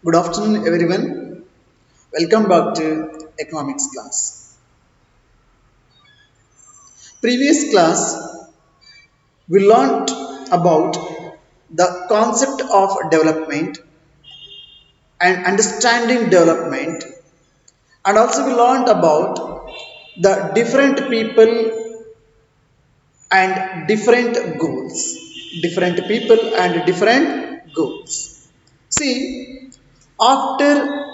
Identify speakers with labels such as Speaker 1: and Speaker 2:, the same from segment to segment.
Speaker 1: Good afternoon, everyone. Welcome back to economics class. Previous class, we learned about the concept of development and understanding development, and also we learned about the different people and different goals. Different people and different goals. See, after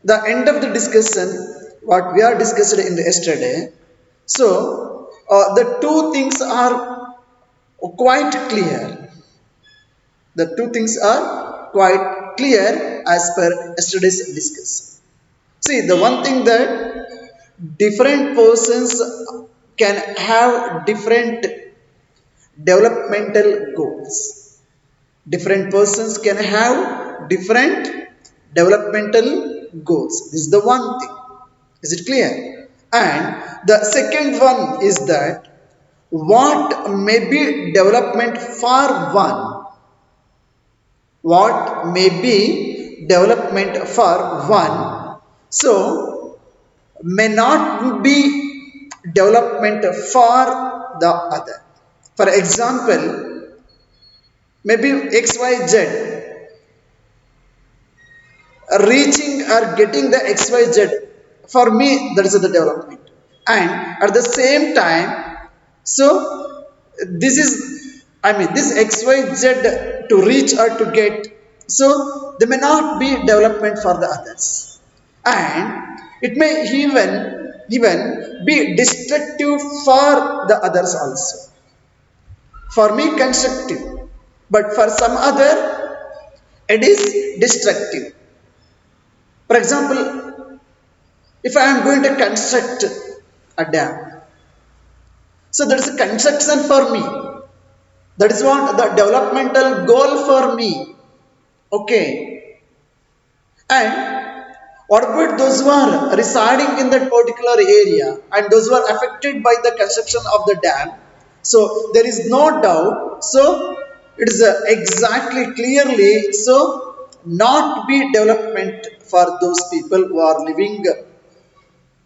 Speaker 1: the end of the discussion, what we are discussed in the yesterday, the two things are quite clear. The two things are quite clear as per yesterday's discussion. See, the one thing that different persons can have different developmental goals. Different persons can have different developmental goals. This is the one thing. Is it clear? And the second one is that what may be development for one, what may be development for one, so may not be development for the other. For example, maybe XYZ reaching or getting the XYZ, for me that is the development. And at the same time, so this is, I mean, this XYZ to reach or to get, so there may not be development for the others, and it may even be destructive for the others also. For me constructive, but for some other it is destructive. For example, if I am going to construct a dam, so there is a construction for me. That is what the developmental goal for me. Okay. And what about those who are residing in that particular area and those who are affected by the construction of the dam? So there is no doubt. So it is exactly clearly so not be development for those people who are living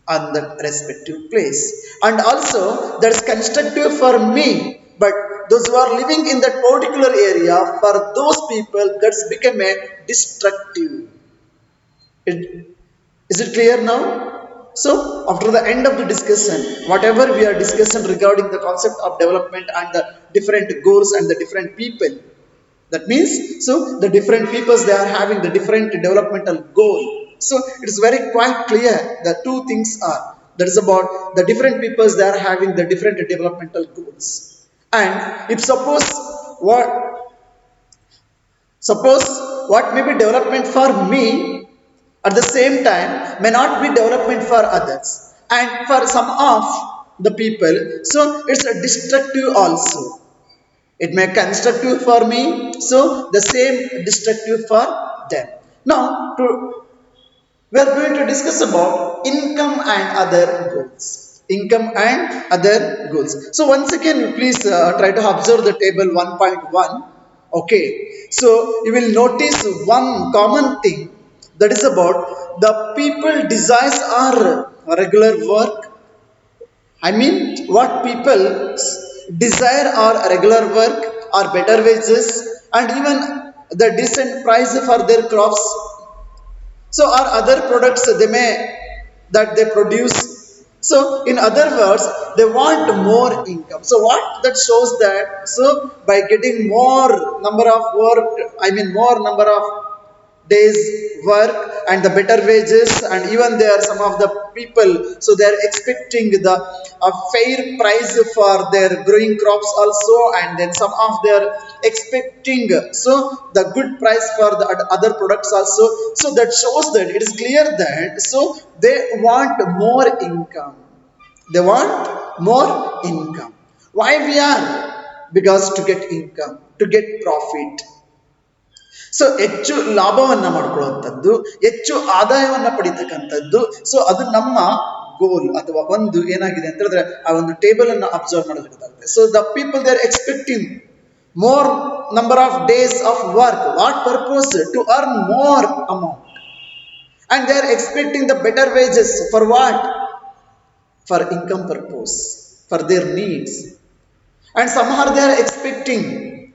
Speaker 1: on the respective place, and also that's constructive for me, but those who are living in that particular area, for those people that's become a destructive. it, is it clear now? So after the end of the discussion, whatever we are discussing regarding the concept of development and the different goals and the different people, that means so the different peoples they are having the different developmental goal. So it is very quite clear the two things are, that is about the different peoples they are having the different developmental goals. And if what suppose what may be development for me at the same time may not be development for others, and for some of the people so it's a destructive also. It may constructive for me, so the same destructive for them. Now, we are going to discuss about income and other goals. Income and other goals. So once again, please try to observe the table 1.1. Okay. So you will notice one common thing, that is about the people desires are regular work. I mean, what people desire are regular work or better wages and even the decent price for their crops. So, or other products they may that they produce. So, in other words, they want more income. So, what that shows that so by getting more number of work, I mean more number of days work and the better wages, and even there are some of the people so they are expecting the a fair price for their growing crops also, and then some of they are expecting so the good price for the other products also. So that shows that it is clear that so they want more income, they want more income. Why we are? Because to get income, to get profit. So ಹೆಚ್ಚು ಲಾಭವನ್ನ ಮಾಡ್ಕೊಳ್ಳುವಂಥದ್ದು, ಹೆಚ್ಚು ಆದಾಯವನ್ನ ಪಡಿತಕ್ಕಂಥದ್ದು. So ಅದು ನಮ್ಮ ಗೋಲ್ ಅಥವಾ ಏನಾಗಿದೆ ಅಂತ ಹೇಳಿದ್ರೆ ಆ ಒಂದು ಟೇಬಲ್ ಅನ್ನ ಅಬ್ಸರ್ವ್ ಮಾಡೋದು ಗೊತ್ತಾಗುತ್ತೆ. So the people they are expecting more number of days of work. What purpose? To earn more amount. And they are expecting the better wages for what? For income purpose, for their needs. And somehow they are expecting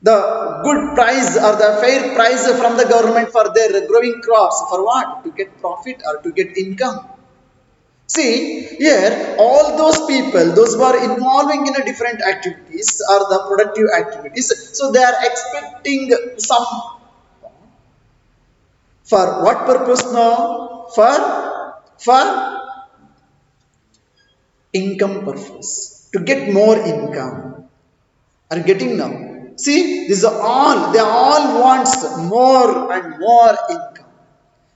Speaker 1: the good price or the fair price from the government for their growing crops. For what? To get profit or to get income. See, here, all those people, those who are involving in a different activities or the productive activities, so they are expecting some, for what purpose now? For income purpose, to get more income. Are you getting now? See, these are all, they all wants more and more income.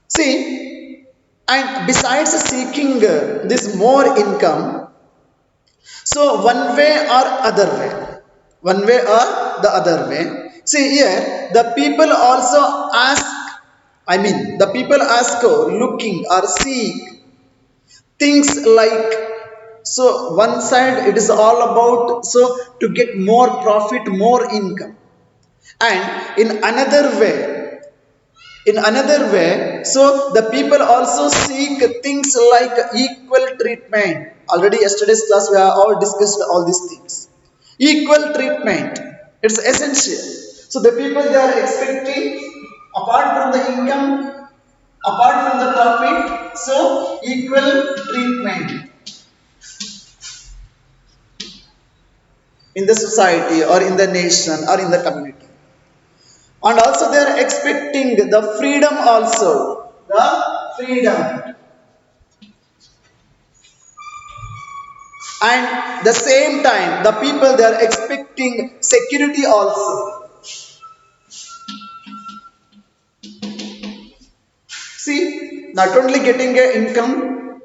Speaker 1: See, and besides seeking this more income, so one way or the other way. See here, the people also ask, I mean, the people ask, looking or seek things like, so one side it is all about, so to get more profit, more income. And in another way, so the people also seek things like equal treatment. Already yesterday's class we have all discussed all these things. Equal treatment, it's essential. So the people they are expecting, apart from the income, apart from the profit, so equal treatment in the society or in the nation or in the community. And also they are expecting the freedom also, the freedom. And the same time the people they are expecting security also. See, not only getting a income,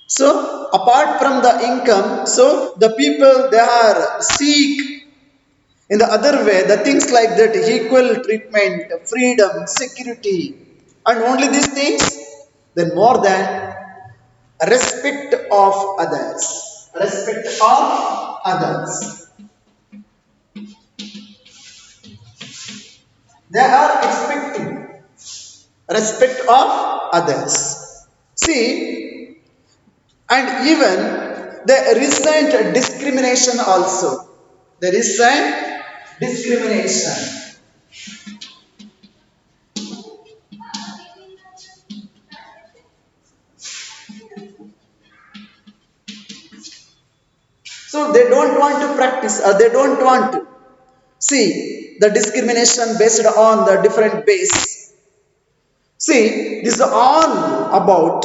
Speaker 1: so apart from the income, so the people they are seek in the other way the things like that, equal treatment, freedom, security, and only these things, then more than respect of others. Respect of others. They are expecting respect of others. See, and even the recent discrimination also. The recent discrimination. So they don't want to practice, or they don't want to see the discrimination based on the different base. See, this is all about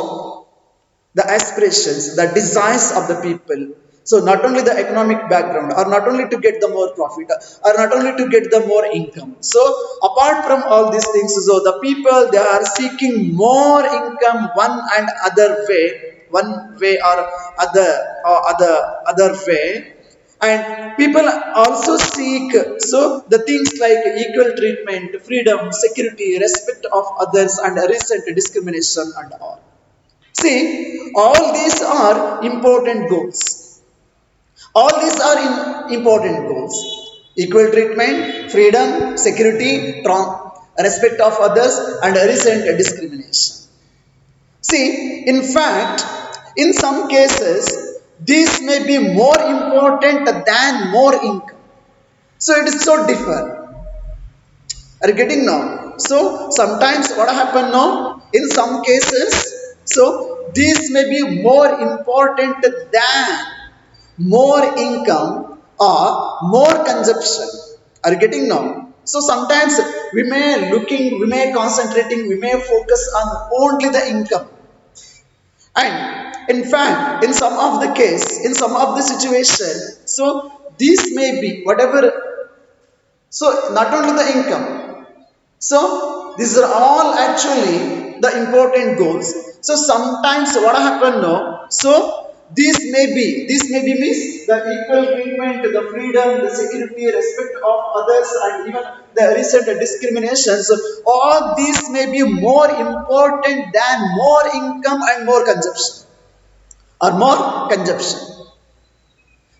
Speaker 1: the aspirations, the desires of the people. So not only the economic background, or not only to get the more profit, or not only to get the more income. So apart from all these things, so the people they are seeking more income one and other way, one way or other way. And people also seek, so the things like equal treatment, freedom, security, respect of others, and recent discrimination and all. See, all these are important goals. All these are important goals. Equal treatment, freedom, security, respect of others, and recent discrimination. See, in fact, in some cases, these may be more important than more income. So it is so different. Are you getting now? So sometimes what happen now? In some cases, so these may be more important than more income or more consumption. Are you getting now? So sometimes we may concentrating, we may focus on only the income. And in fact, in some of the case, in some of the situation, so these may be whatever, so not only the income, so these are all actually the important goals. So sometimes what happen now? So these may be means the equal treatment, the freedom, the security, respect of others, and even the recent discriminations. All these may be more important than more income and more consumption or more consumption.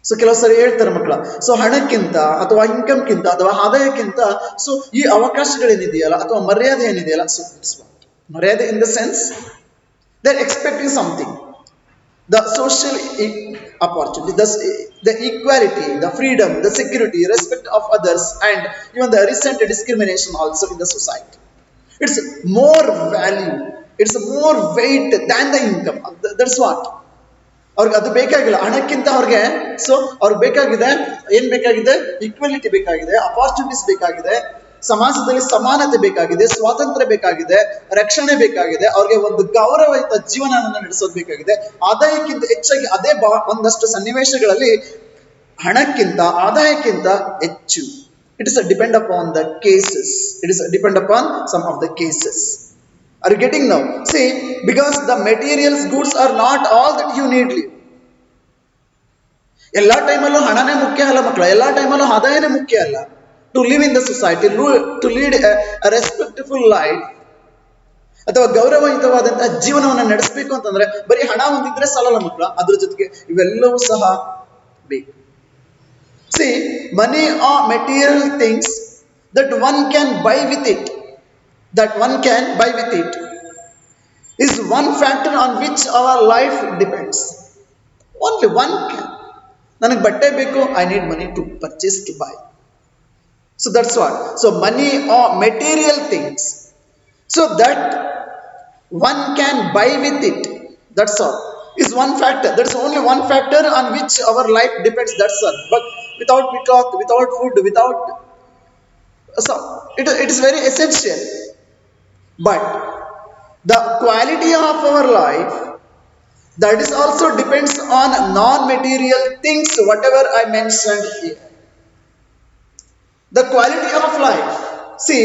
Speaker 1: So ಕೆಲವು ಸರಿ ಹೇಳ್ತಾರೆ ಮಕ್ಕಳ, so ಹಣಕ್ಕಿಂತ ಅಥವಾ ಇನ್ಕಮ್ಗಿಂತ ಅಥವಾ ಆದಾಯಕ್ಕಿಂತ so ಈ ಅವಕಾಶಗಳೇನಿದೆಯಲ್ಲ ಅಥವಾ ಮರ್ಯಾದೆ ಏನಿದೆಯಲ್ಲ, ಸೊ ಇಟ್ಸ್ ವಾಟ್ ಮರ್ಯಾದೆ in the sense they are expecting something, the social opportunity, the equality, the freedom, the security, respect of others, and even the recent discrimination also in the society. It's more value, it's more weight than the income. That's what. ಅವ್ರಿಗೆ ಅದು ಬೇಕಾಗಿಲ್ಲ, ಹಣಕ್ಕಿಂತ ಅವ್ರಿಗೆ so ಅವ್ರಿಗೆ ಬೇಕಾಗಿದೆ ಏನ್ ಬೇಕಾಗಿದೆ, equality ಬೇಕಾಗಿದೆ, ಅಪಾರ್ಚುನಿಟೀಸ್ ಬೇಕಾಗಿದೆ, ಸಮಾಜದಲ್ಲಿ ಸಮಾನತೆ ಬೇಕಾಗಿದೆ, ಸ್ವಾತಂತ್ರ್ಯ ಬೇಕಾಗಿದೆ, ರಕ್ಷಣೆ ಬೇಕಾಗಿದೆ, ಅವ್ರಿಗೆ ಒಂದು ಗೌರವಯುತ ಜೀವನವನ್ನು ನಡೆಸೋದು ಬೇಕಾಗಿದೆ. ಆದಾಯಕ್ಕಿಂತ ಹೆಚ್ಚಾಗಿ ಅದೇ ಒಂದಷ್ಟು ಸನ್ನಿವೇಶಗಳಲ್ಲಿ ಹಣಕ್ಕಿಂತ ಆದಾಯಕ್ಕಿಂತ ಹೆಚ್ಚು. It is depend upon the cases, it is depend upon some of the cases. Are you getting now? See, because the materials goods are not all that you need. ಎಲ್ಲಾ ಟೈಮಲ್ಲೂ ಹಣನೇ ಮುಖ್ಯ ಅಲ್ಲ ಮಕ್ಕಳ, ಎಲ್ಲಾ ಟೈಮಲ್ಲೂ ಆದಾಯನೇ ಮುಖ್ಯ ಅಲ್ಲ. To live in the society, to lead a respectful life ಅಥವಾ ಗೌರವಯುತವಾದಂತಹ ಜೀವನವನ್ನು ನಡೆಸಬೇಕು ಅಂತಂದ್ರೆ ಬರೀ ಹಣ ಹೊಂದಿದ್ರೆ ಸಾಲಲ್ಲ ಮಕ್ಕಳ, ಅದ್ರ ಜೊತೆಗೆ ಇವೆಲ್ಲವೂ ಸಹ ಬೇಕು. C, money or material things that one can buy with it, is one factor on which our life depends. Only one can. ನನಗೆ ಬಟ್ಟೆ ಬೇಕು, I need money to purchase, to buy. So that's what. So money or material things, so that one can buy with it, that's all, is one factor. That's only one factor on which our life depends, that's all. But without cloth, without food, without, so it is very essential. But the quality of our life, that is also depends on non-material things, whatever I mentioned here. The quality of life, see,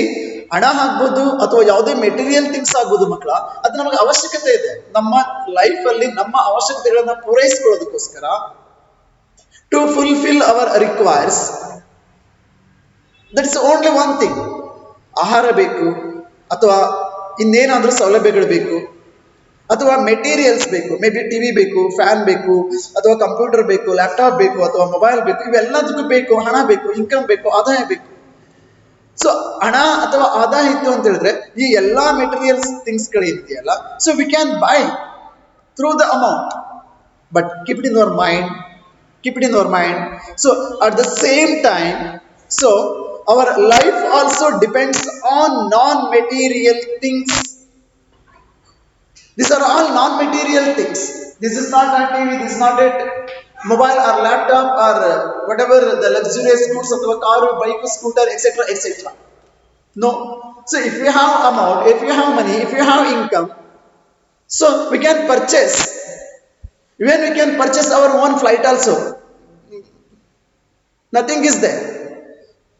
Speaker 1: ಹಣ ಆಗ್ಬೋದು ಅಥವಾ ಯಾವುದೇ material things ಆಗ್ಬೋದು ಮಕ್ಕಳ, ಅದು ನಮಗೆ ಅವಶ್ಯಕತೆ ಇದೆ ನಮ್ಮ ಲೈಫ್ ಅಲ್ಲಿ, ನಮ್ಮ ಅವಶ್ಯಕತೆಗಳನ್ನ ಪೂರೈಸಿಕೊಳ್ಳೋದಕ್ಕೋಸ್ಕರ, to fulfil our requires. That's only one thing. ಆಹಾರ ಬೇಕು ಅಥವಾ ಇನ್ನೇನಾದ್ರೂ ಸೌಲಭ್ಯಗಳು ಬೇಕು ಅಥವಾ ಮೆಟೀರಿಯಲ್ಸ್ ಬೇಕು, ಮೇ ಬಿ ಟಿವಿ ಬೇಕು, ಫ್ಯಾನ್ ಬೇಕು, ಅಥವಾ ಕಂಪ್ಯೂಟರ್ ಬೇಕು, ಲ್ಯಾಪ್ಟಾಪ್ ಬೇಕು, ಅಥವಾ ಮೊಬೈಲ್ ಬೇಕು, ಇವೆಲ್ಲದಕ್ಕೂ ಬೇಕು ಹಣ ಬೇಕು, ಇನ್ಕಮ್ ಬೇಕು, ಆದಾಯ ಬೇಕು. ಸೊ ಹಣ ಅಥವಾ ಆದಾಯ ಇತ್ತು ಅಂತ ಹೇಳಿದ್ರೆ ಈ ಎಲ್ಲಾ ಮೆಟೀರಿಯಲ್ಸ್ ಥಿಂಗ್ಸ್ ಗಳು ಇದೆಯಲ್ಲ, so we can buy through the amount. But keep it in your mind, so at the same time, so our life also depends on non-material things. These are all non-material things. This is not a TV, this is not a mobile or laptop or whatever the luxurious goods of a car, bike, scooter, etc., etc. No. So if you have amount, if you have money, if you have income, so we can purchase. Even we can purchase our own flight also. Nothing is there.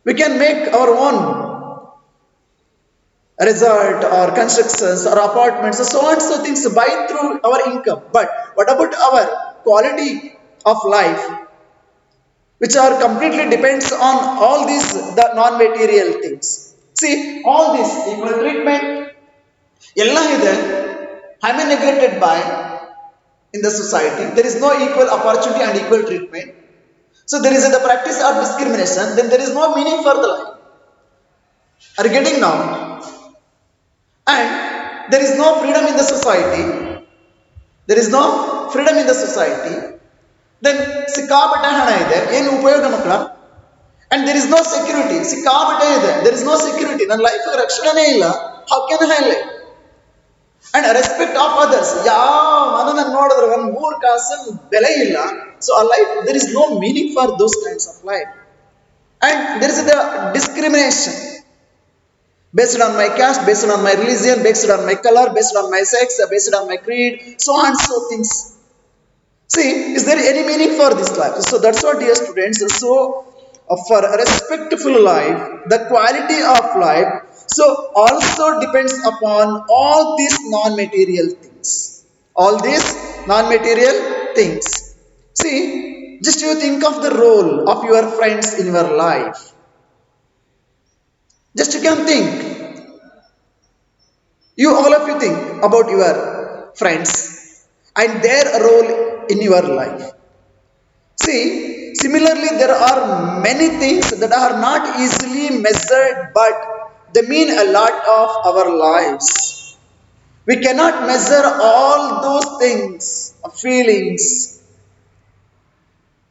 Speaker 1: We can make our own resort or constructions or apartments, so and so things buy through our income. But what about our quality of life, which are completely depends on all these the non-material things? See, all this equal treatment, ella ide, have been neglected by in the society. There is no equal opportunity and equal treatment. So there is the practice of discrimination, then there is no meaning for the life. Are you getting now? And there is no freedom in the society. Then ಸಿಕ್ಕಾಪಟ್ಟೆ ಹಣ ಇದೆ, ಏನು ಉಪಯೋಗ ಮಕ್ಕಳ? And there is no security. ಸಿಕ್ಕಾಪಟ್ಟೆ ಇದೆ, there is no security. ನನ್ನ life ರಕ್ಷಣೆನೇ ಇಲ್ಲ. How can I live? And respect of others, ಯಾವನನ್ನ ನೋಡಿದ್ರೆ ಒಂದು ಮೂರು ಕಾಸು ಬೆಲೆ ಇಲ್ಲ. So a life, there is no meaning for those kinds of life. And there is the discrimination based on my caste, based on my religion, based on my color, based on my sex, based on my creed, so and so things. See, is there any meaning for this life? So that's what, dear students. So for a respectful life, the quality of life, so also depends upon all these non-material things. See, just you think of the role of your friends in your life. Just you can think. All of you think about your friends and their role in your life. See, Similarly, there are many things that are not easily measured, but they mean a lot of our lives. We cannot measure all those things, feelings,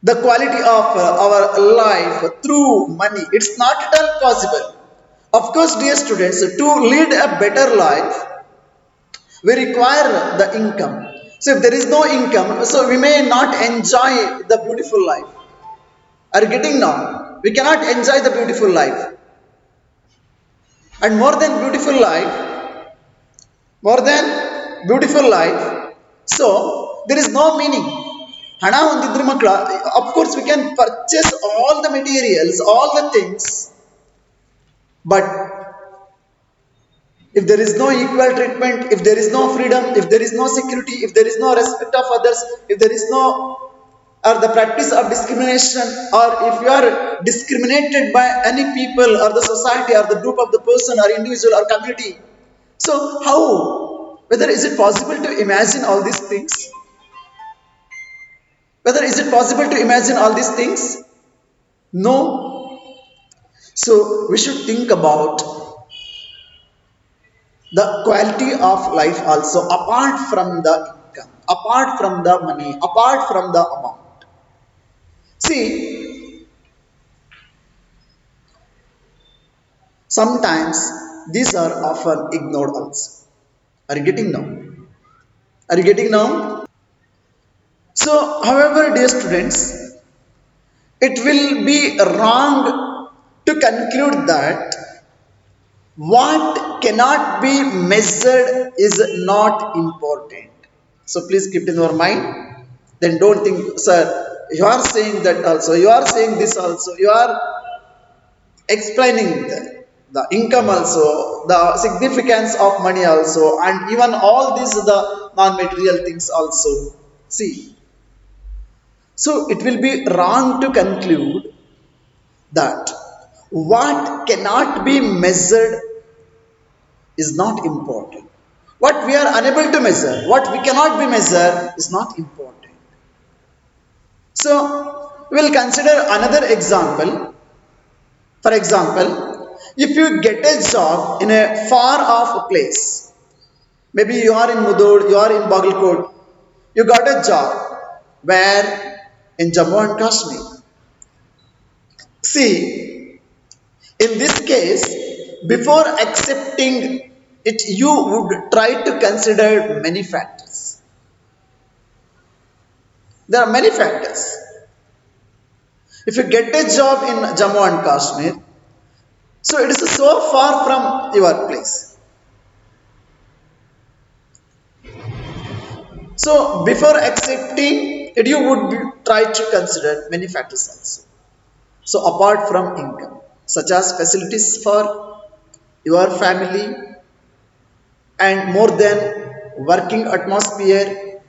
Speaker 1: the quality of our life through money. It's not at all possible. Of course, dear students, to lead a better life, we require the income. So if there is no income, so we may not enjoy the beautiful life. Are you getting now? We cannot enjoy the beautiful life. And more than beautiful life, so there is no meaning. ಹಣ ಹೊಂದಿದ್ರೆ ಮಕ್ಕಳ, of course we can purchase all the materials, all the things, but if there is no equal treatment, if there is no freedom, if there is no security, if there is no respect of others, if there is no or the practice of discrimination, or if you are discriminated by any people or the society or the group of the person or individual or community, so how, whether is it possible to imagine all these things, whether is it possible to imagine all these things? No. So we should think about the quality of life also, apart from the income, apart from the money, apart from the amount. See, sometimes these are often ignored also. Are you getting now? Are you getting now? So, however, dear students, it will be wrong to conclude that what cannot be measured is not important. So please keep in your mind. Then don't think, sir, you are saying that also, you are saying this also, you are explaining the income also, the significance of money also, and even all these the non-material things also. See, so it will be wrong to conclude that what cannot be measured is not important. What we are unable to measure, what we cannot be measured is not important. So we will consider another example. For example, if you get a job in a far off place, maybe you are in Mudud, you are in Bagalkot, you got a job where in Jammu and Kashmir. See, in this case, before accepting it, you would try to consider many factors. There are many factors. If you get a job in Jammu and Kashmir, so it is so far from your place. So before accepting it, you would try to consider many factors also. So apart from income, such as facilities for your family, and more than working atmosphere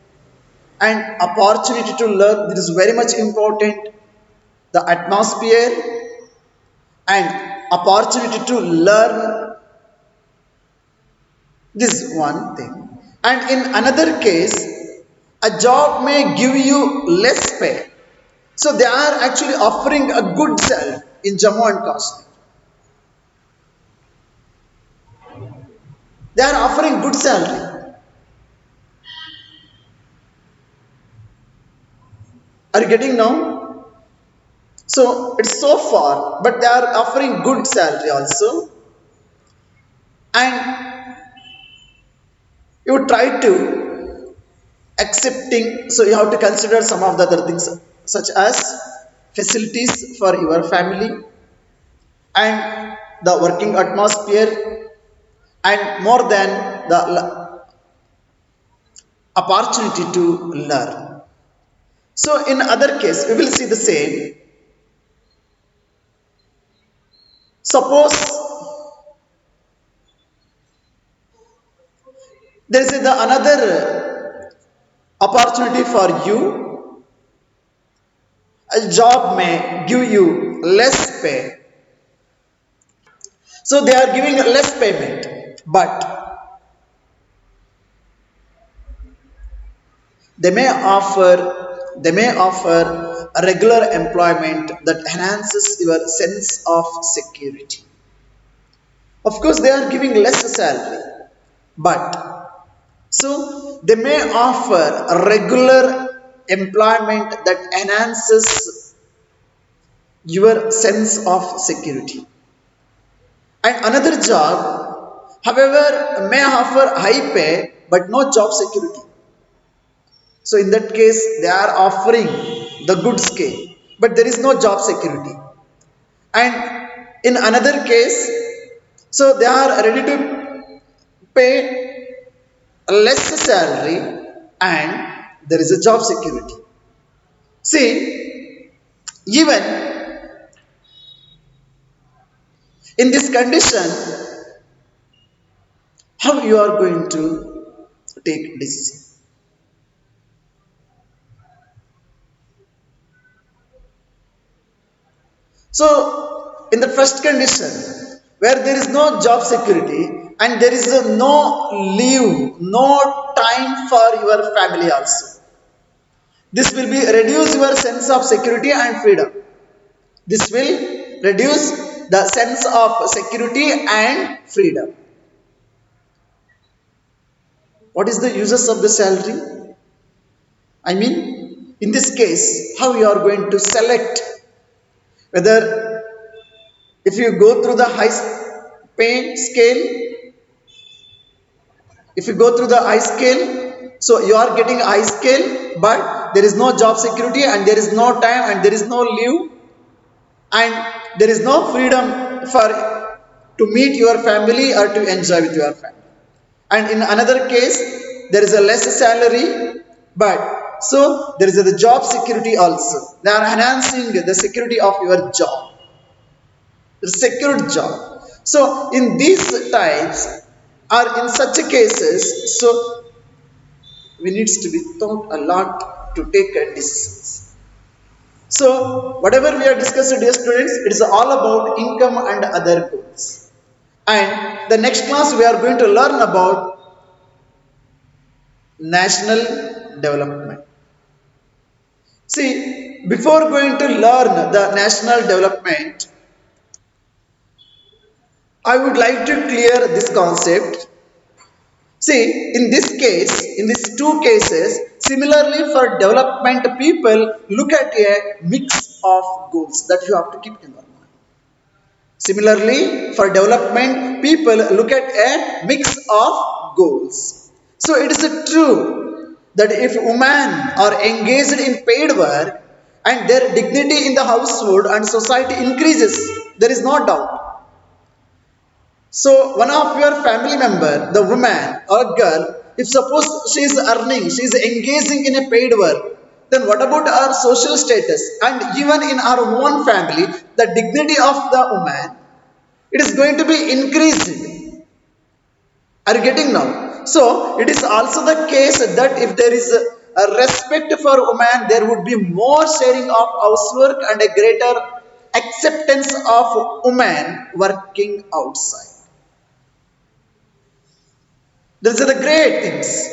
Speaker 1: and opportunity to learn, this is very much important. The atmosphere and opportunity to learn, this is one thing. And in another case, a job may give you less pay. So they are actually offering a good salary in Jammu and Kashmir. They are offering good salary. Are you getting now? So it's so far, but they are offering good salary also. And you try to accepting, so you have to consider some of the other things, such as facilities for your family and the working atmosphere, and more than the opportunity to learn. So in other case, we will see the same. Suppose there is another opportunity for you. A job may give you less pay. So they are giving less payment, but they may offer they may offer a regular employment that enhances your sense of security. Of course, they are giving less salary, but so they may offer a regular employment that enhances your sense of security. And another job, however, may offer high pay but no job security. So in that case, they are offering the good scale, but there is no job security. And in another case, so they are ready to pay less salary and there is a job security. See, even in this condition, how you are going to take decision? So, in the first condition, where there is no job security and there is no leave, no time for your family also. This will be reduce your sense of security and freedom. This will reduce the sense of security and freedom. What is the uses of the salary? I mean, in this case, how you are going to select whether if you go through the high pay scale, if you go through the high scale, so you are getting high scale, but there is no job security and there is no time and there is no leave and there is no freedom for to meet your family or to enjoy with your family. And in another case, there is a less salary, but so there is the job security also. They are enhancing the security of your job, the secured job. So in these types or in such cases, so we needs to be thought a lot to take a decisions. So whatever we are discussed, dear students, it is all about income and other goals. And the next class we are going to learn about national development. See, before going to learn the national development, I would like to clear this concept. See, in this case, in these two cases, similarly for development, people look at a mix of goals that you have to keep in mind. Similarly, for development, people look at a mix of goals. So it is true that if women are engaged in paid work and their dignity in the household and society increases, there is no doubt. So one of your family member, the woman or girl, if suppose she is earning, she is engaging in a paid work, then what about our social status? And even in our own family, the dignity of the woman, it is going to be increasing. Are you getting now? So it is also the case that if there is a respect for woman, there would be more sharing of housework and a greater acceptance of women working outside. These are the great things.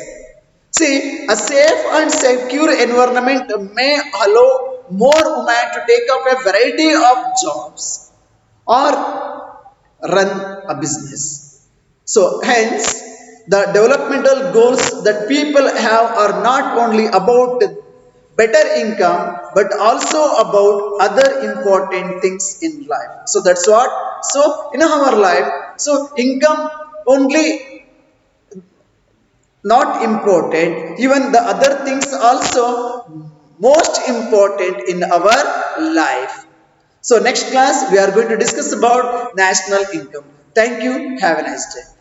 Speaker 1: See, a safe and secure environment may allow more women to take up a variety of jobs or run a business. So, hence, the developmental goals that people have are not only about better income but also about other important things in life. So, that's what. So, in our life, so income only not important, even the other things also most important in our life. So next class we are going to discuss about national income. Thank you, have a nice day.